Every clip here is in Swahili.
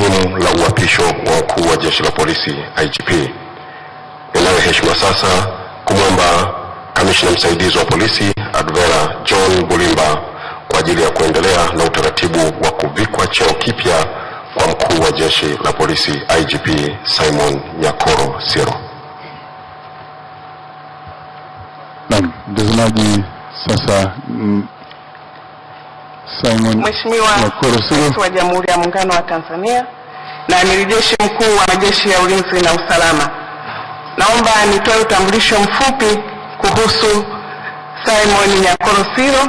muhimu la uapisho wa mkuu wa jeshi la polisi IGP. Ninayo heshima sasa kumwomba kamishna msaidizi wa polisi Advera John Bulimba kwa ajili ya kuendelea na utaratibu wa kuvikwa cheo kipya kwa mkuu wa jeshi la polisi IGP Simon Nyakoro Siro. Mtazamaji, sasa Simon Nyakoro Siro wa Jamhuri ya Muungano wa Tanzania na Amiri Jeshi Mkuu wa Majeshi ya Ulinzi na Usalama. Naomba nitoe utambulisho mfupi kuhusu Simon Nyakoro Siro.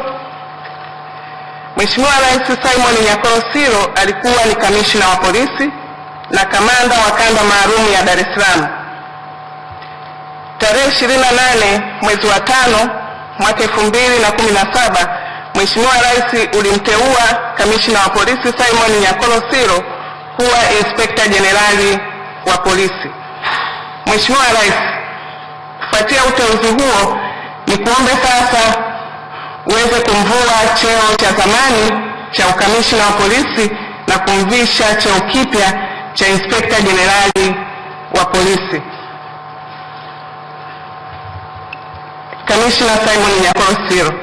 Mheshimiwa Rais Simon Nyakoro Siro alikuwa ni kamishna wa polisi na kamanda wa kanda maalum ya Dar es Salaam. Tarehe 28 mwezi wa 5 mwaka 2017, Mheshimiwa Rais ulimteua kamishna wa polisi Simon Nyakoro Siro kuwa Inspekta Jenerali wa polisi. Mheshimiwa Rais, kufuatia uteuzi huo, ni kuombe sasa uweze kumvua cheo cha zamani cha ukamishna wa polisi na kumvisha cheo kipya cha Inspekta Jenerali wa polisi. Kamishna Simon Nyakoro Siro.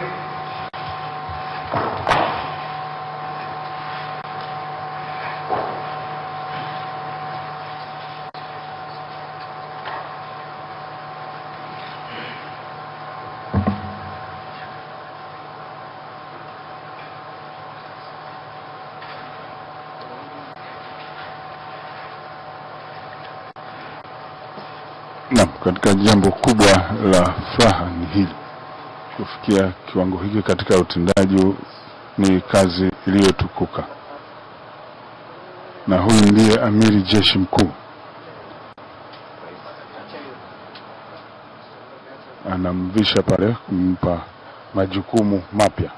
Katika jambo kubwa la furaha ni hili, kufikia kiwango hiki katika utendaji ni kazi iliyotukuka. Na huyu ndiye Amiri Jeshi Mkuu, anamvisha pale kumpa majukumu mapya.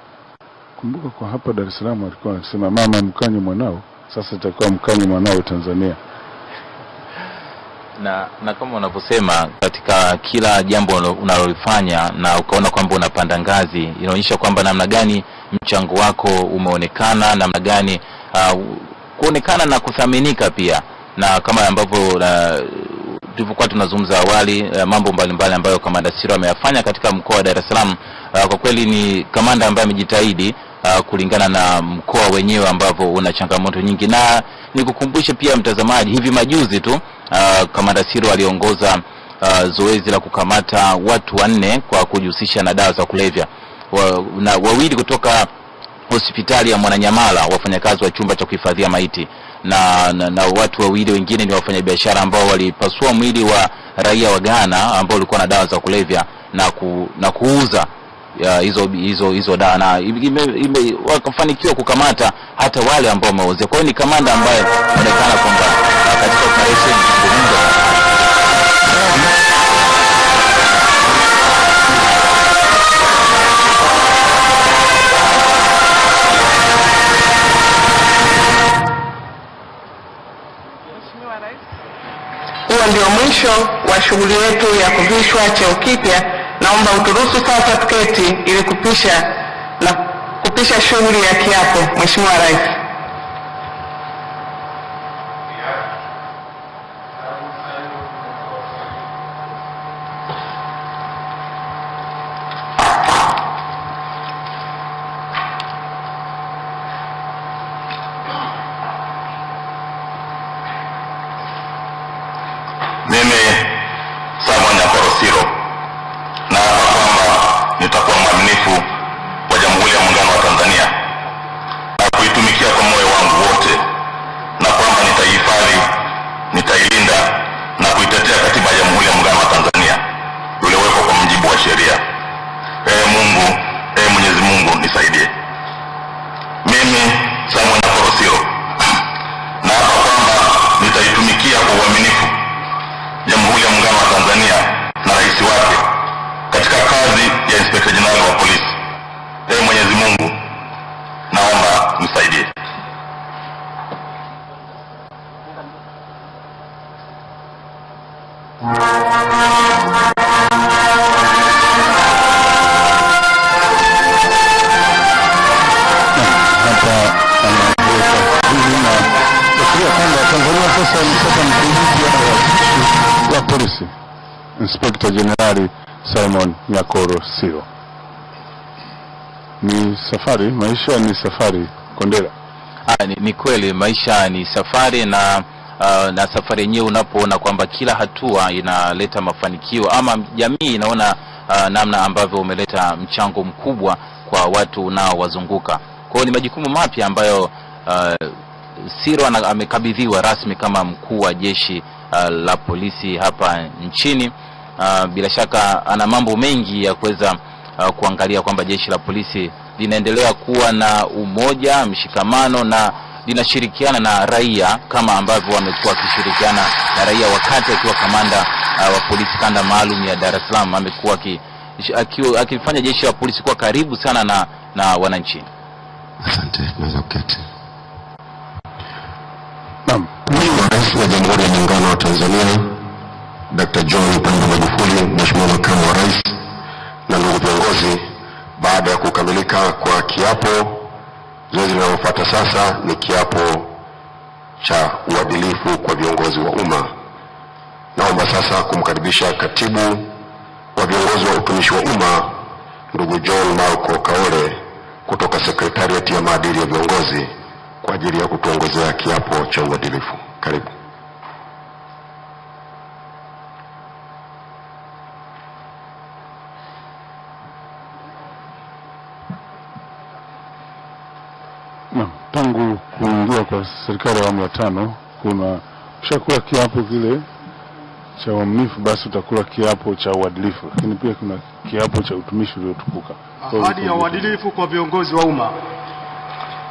Kumbuka kwa hapa Dar es Salaam alikuwa anasema mama mkanye mwanao, sasa itakuwa mkanye mwanao Tanzania. Na kama unavyosema, katika kila jambo unalolifanya na ukaona kwamba unapanda ngazi, inaonyesha kwamba namna gani mchango wako umeonekana, namna gani kuonekana na kuthaminika pia. Na kama ambavyo tulivyokuwa tunazungumza awali, mambo mbalimbali ambayo Kamanda Siro ameyafanya katika mkoa wa Dar es Salaam, kwa kweli ni kamanda ambaye amejitahidi kulingana na mkoa wenyewe ambavyo una changamoto nyingi. Na nikukumbushe pia mtazamaji, hivi majuzi tu Kamanda Siro aliongoza zoezi la kukamata watu 4 kwa kujihusisha na dawa za kulevya, na wawili kutoka hospitali ya Mwananyamala, wafanyakazi wa chumba cha kuhifadhia maiti, na watu wawili wengine ni wafanyabiashara ambao walipasua mwili wa raia wa Ghana ambao walikuwa na dawa za kulevya na kuuza hizo dawa, na wakafanikiwa kukamata hata wale ambao wameuzia. Kwa hiyo ni kamanda ambaye anaonekana kwamba katika operation Huo ndio mwisho wa shughuli yetu ya kuvishwa cheo kipya. Naomba uturuhusu sasa tuketi ili kupisha shughuli ya kiapo. Mheshimiwa Rais. Mimi Simon Nyakoro Siro na kwamba nitakuwa mwaminifu wa Jamhuri ya Muungano wa Tanzania na kuitumikia kwa moyo wangu wote, na kwamba nitaihifadhi, nitailinda na kuitetea katiba ya Jamhuri ya Muungano wa Tanzania iliyowekwa kwa mujibu wa sheria. Mwenyezi Mungu nisaidie. Mimi Simon Nyakoro Siro na kwamba nitaitumikia kwa uaminifu Jamhuri ya Muungano wa Tanzania na rais wake katika kazi ya Inspekta Jenerali wa polisi. Mwenyezi Mungu naomba nisaidie. Hapa kuambia kwamba Tanzania sasa imepata mkurugenzi wa polisi, Inspector General Simon Nyakoro Siro. Ni safari, maisha ni safari, Kondera. Ni kweli maisha ni safari, na safari yenyewe unapoona kwamba kila hatua inaleta mafanikio, ama jamii inaona namna ambavyo umeleta mchango mkubwa kwa watu unaowazunguka. Kwa hiyo ni majukumu mapya ambayo Siro amekabidhiwa rasmi kama mkuu wa jeshi la polisi hapa nchini. Bila shaka ana mambo mengi ya kuweza kuangalia kwamba jeshi la polisi linaendelea kuwa na umoja, mshikamano, na linashirikiana na raia kama ambavyo wamekuwa wakishirikiana na raia wakati akiwa kamanda wa polisi kanda maalum ya Dar es Salaam. Amekuwa akifanya jeshi la polisi kuwa karibu sana na wananchi. Asante, naweza kuketi. Naam. Mheshimiwa Rais wa Jamhuri ya Muungano wa Tanzania Dr. John Pombe Magufuli, Mheshimiwa Makamu wa Rais na ndugu viongozi, baada ya kukamilika kwa kiapo, zoezi linalofuata sasa ni kiapo cha uadilifu kwa viongozi wa umma. Naomba sasa kumkaribisha katibu wa viongozi wa utumishi wa umma ndugu John Marco Kaole kutoka Sekretariati ya maadili ya viongozi kwa ajili ya kutuongozea kiapo cha uadilifu. Karibu. Tangu kuingia kwa serikali ya awamu ya 5 kuna ushakula kiapo kile cha uaminifu, basi utakula kiapo cha uadilifu, lakini pia kuna kiapo cha utumishi uliotukuka. Ahadi ya uadilifu kwa viongozi wa umma.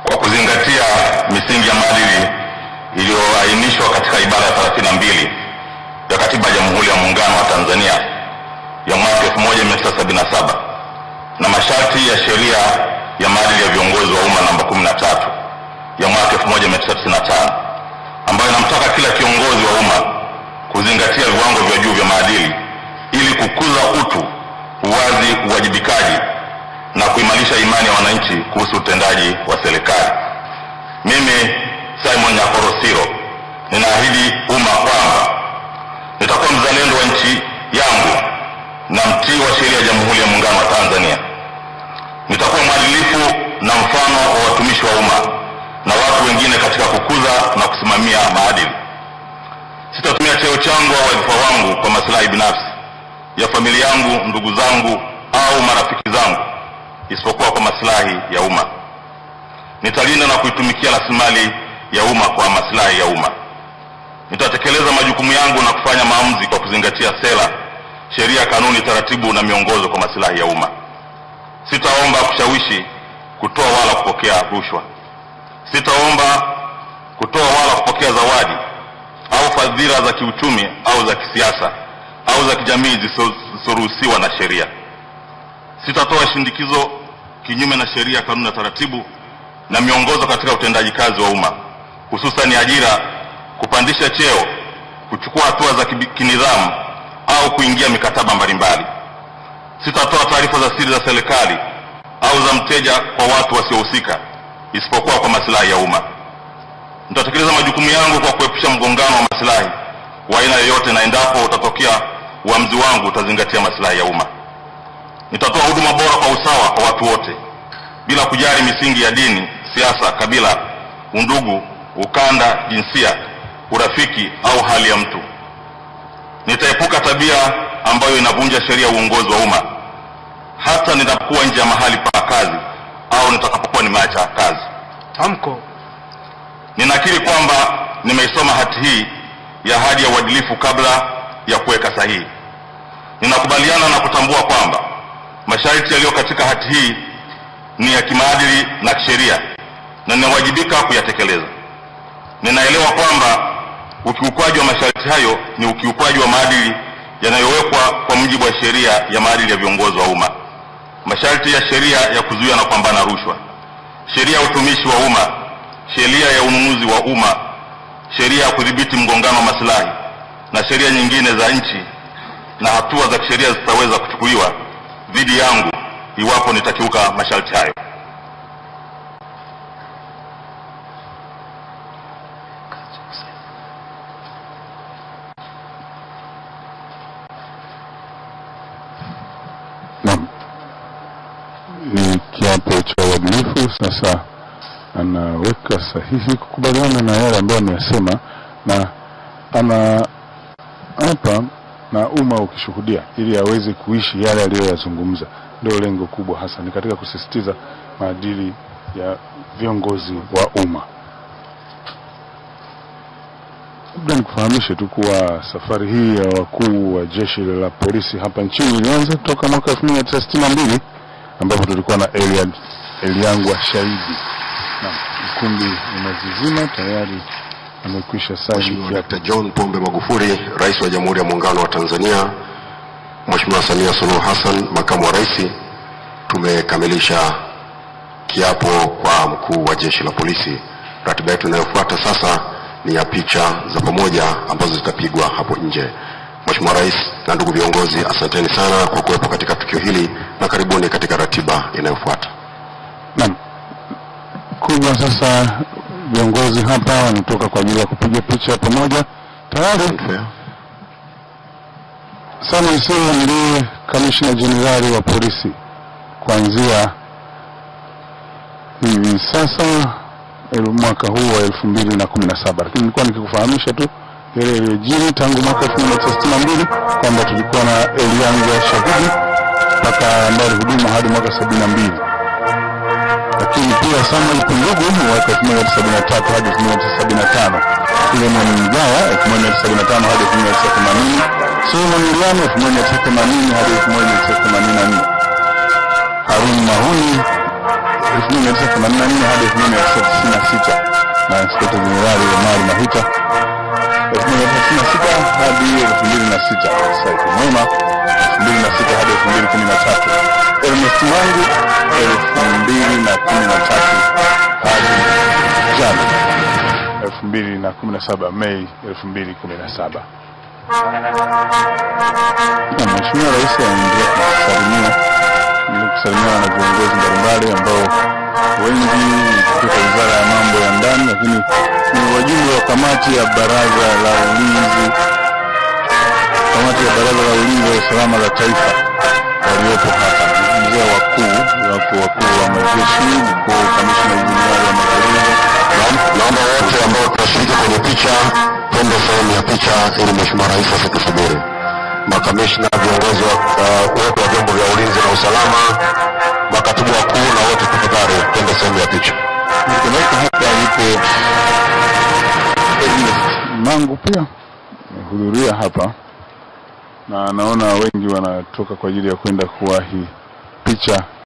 Kwa kuzingatia misingi ya maadili iliyoainishwa katika ibara ya 32 ya Katiba ya Jamhuri ya Muungano wa Tanzania ya mwaka 1977 na masharti ya sheria ya maadili ya viongozi wa umma namba 13 ya mwaka 1995 ambayo inamtaka kila kiongozi wa umma kuzingatia viwango vya juu vya maadili ili kukuza utu, uwazi, uwajibikaji na kuimarisha imani ya wananchi kuhusu utendaji wa serikali. Mimi Simon Nyakoro Siro ninaahidi umma kwamba nitakuwa mzalendo wa nchi yangu na mtii wa sheria ya Jamhuri ya Muungano wa Tanzania. Nitakuwa mwadilifu na mfano wa watumishi wa umma na watu wengine katika kukuza na kusimamia maadili. Sitatumia cheo changu au wadhifa wangu kwa maslahi binafsi ya familia yangu, ndugu zangu au marafiki zangu, isipokuwa kwa maslahi ya umma. Nitalinda na kuitumikia rasilimali ya umma kwa maslahi ya umma. Nitatekeleza majukumu yangu na kufanya maamuzi kwa kuzingatia sera, sheria, kanuni, taratibu na miongozo kwa maslahi ya umma. Sitaomba kushawishi, kutoa wala kupokea rushwa. Sitaomba kutoa wala kupokea zawadi au fadhila za kiuchumi au za kisiasa au za kijamii zisizoruhusiwa na sheria. Sitatoa shindikizo kinyume na sheria, kanuni na taratibu na miongozo katika utendaji kazi wa umma, hususan ajira, kupandisha cheo, kuchukua hatua za kinidhamu au kuingia mikataba mbalimbali. Sitatoa taarifa za siri za serikali au za mteja kwa watu wasiohusika, isipokuwa kwa maslahi ya umma. Nitatekeleza majukumu yangu kwa kuepusha mgongano wa maslahi wa aina yoyote, na endapo utatokea uamuzi wangu utazingatia maslahi ya umma. Nitatoa huduma bora kwa usawa kwa watu wote bila kujali misingi ya dini, siasa, kabila, undugu, ukanda, jinsia, urafiki au hali ya mtu. Nitaepuka tabia ambayo inavunja sheria ya uongozi wa umma, hata ninapokuwa nje ya mahali pa kazi au nitakapokuwa nimeacha kazi. Tamko. Ninakiri kwamba nimeisoma hati hii ya ahadi ya uadilifu kabla ya kuweka sahihi. Ninakubaliana na kutambua kwamba masharti yaliyo katika hati hii ni ya kimaadili na kisheria na ninawajibika kuyatekeleza. Ninaelewa kwamba ukiukwaji wa masharti hayo ni ukiukwaji wa maadili yanayowekwa kwa mujibu wa sheria ya maadili ya viongozi wa umma, masharti ya sheria ya kuzuia na kupambana rushwa, sheria ya utumishi wa umma, sheria ya ununuzi wa umma, sheria ya kudhibiti mgongano wa maslahi na sheria nyingine za nchi, na hatua za kisheria zitaweza kuchukuliwa dhidi yangu iwapo nitakiuka masharti hayo. kiapo cha uadilifu. Sasa anaweka sahihi kukubaliana na yale ambayo ameyasema, na ana hapa na umma ukishuhudia ili aweze kuishi yale aliyoyazungumza. Ndio lengo kubwa hasa ni katika kusisitiza maadili ya viongozi wa umma. Labda nikufahamishe tu kuwa safari hii ya wakuu wa jeshi la polisi hapa nchini ilianza toka mwaka 1962 ambapo tulikuwa na Eliangwa Shahidi, na kundi unazizima tayari amekwisha saini. Dr. John Pombe Magufuli, Rais wa Jamhuri ya Muungano wa Tanzania, Mheshimiwa Samia Suluhu Hassan, Makamu wa Rais, tumekamilisha kiapo kwa mkuu wa jeshi la polisi. Ratiba yetu inayofuata sasa ni ya picha za pamoja ambazo zitapigwa hapo nje. Mheshimiwa Rais na ndugu viongozi, asanteni sana kwa kuwepo katika tukio hili na karibuni katika ratiba inayofuata. Naam. Kubwa sasa viongozi hapa wanatoka kwa ajili ya kupiga picha pamoja. Tayari Samuel Sera ndiye Kamishna Jenerali wa polisi kuanzia hivi sasa mwaka huu wa 2017, lakini nilikuwa nikikufahamisha tu yale yaliyojiri tangu mwaka 1962 kwamba tulikuwa na Eliangwa Shahidi mpaka ambaye alihudumu hadi mwaka 72, lakini pia Samuel Pundugu mwaka 1973 hadi 1975, Filemon Mgawa 1975 hadi 1980, Solomon Iliano 1980 hadi 1984, Harun Mahuni 1984 hadi 1996, na Inspekta Jenerali Omar Mahita 1996 hadi 2006, Said Mwema 2006 hadi 2013, Ernest Wangu 2013 hadi jana 2017 Mei 2017. Na Mheshimiwa Rais anaendelea kusalimia na viongozi mbalimbali ambao wengi kutoka Wizara ya Mambo ya Ndani, lakini ni wajumbe wa kamati ya Baraza la Ulinzi wa Usalama la Taifa waliopo hapa. Mzee wakuu wa majeshi, mkuu Kamishna Jenerali wa magereza. Naomba wote ambao tunashiriki kwenye picha twende sehemu ya picha ili Mheshimiwa Rais asitusubiri. Makamishna, viongozi wote wa vyombo vya ulinzi na usalama, makatibu wakuu na wote tafadhali twende sehemu ya picha. Nikiweka hapa yupo Mangu pia hudhuria hapa, na naona wengi wanatoka kwa ajili ya kwenda kuwahi picha